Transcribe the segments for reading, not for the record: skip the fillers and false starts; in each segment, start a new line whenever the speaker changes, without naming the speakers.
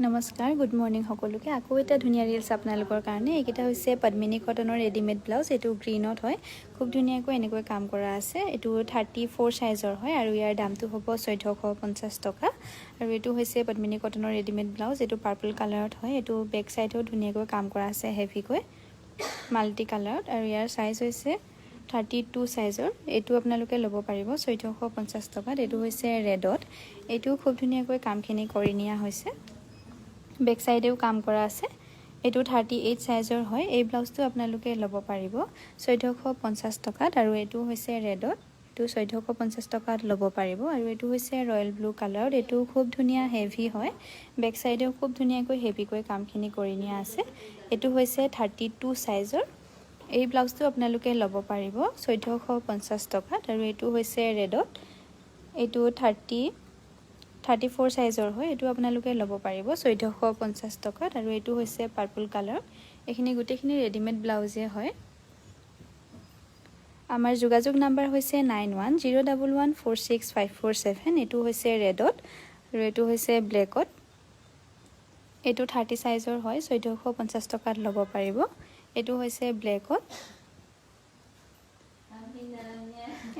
নমস্কাৰ good morning সকলোকে আকৌ এটা ধুনীয়া ৰিলছ আপোনালোকৰ কাৰণে এইকেইটা হৈছে পদ্মিনী কটনৰ ৰেডিমেড ব্লাউজ এইটো গ্ৰীনত হয় খুব ধুনীয়াকৈ এনেকৈ কাম কৰা আছে এইটো 34 সাইজৰ হয় আৰু ইয়াৰ দামটো হ'ব 1450 টকা আৰু এইটো হৈছে পদ্মিনী কটনৰ ৰেডিমেড ব্লাউজ এইটো পাৰ্পল কালাৰত হয় এইটো বেক সাইডও ধুনীয়াকৈ কাম কৰা আছে হেভিকৈ মাল্টি কালাৰত আৰু ইয়াৰ সাইজ হৈছে 32 সাইজৰ এইটো আপোনালোকে ল'ব পাৰিব 1450 টকাত এইটো হৈছে ৰেডত এইটো খুব ধুনীয়াকৈ কামখিনি কৰি নিয়া হৈছে বেক সাইডেও কাম কৰা আছে এটো 38 সাইজৰ হয় এই ব্লাউজটো আপোনালোকে ল'ব পাৰিব 1450 টকাত আৰু এটো হৈছে ৰেডত এটো 1450 টকাত ল'ব পাৰিব আৰু এটো হৈছে ৰয়েল ব্লু কালাৰত এটো খুব ধুনীয়া হেভি হয় বেক সাইডেও খুব ধুনীয়াকৈ হেভিকৈ কামখিনি কৰি নিয়া আছে এটো হৈছে 32 সাইজৰ এই ব্লাউজটো আপোনালোকে ল'ব পাৰিব 1450 টকাত আৰু এটো হৈছে ৰেডত এটো 34 সাইজৰ হয় এটো আপোনালোকে ল'ব পাৰিব 1450 টকাত আৰু এটো হৈছে পাৰ্পল কালাৰ এখিনি গুটেখিনি ৰেডিমেড ব্লাউজে হয় আমাৰ যোগাযোগ নাম্বাৰ হৈছে 9101146547 এটো হৈছে ৰেডত আৰু এটো হৈছে ব্লেকত এটো 30 সাইজৰ হয় 1450 টকাত ল'ব পাৰিব এটো হৈছে ব্লেকত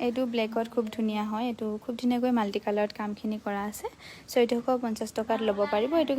এইটো ব্লেকত খুব ধুনীয়া হয় এইটো খুব ধুনীয়াকৈ মাল্টি কালাৰত কামখিনি কৰা আছে 1450 টকাত ল'ব পাৰিব এইটো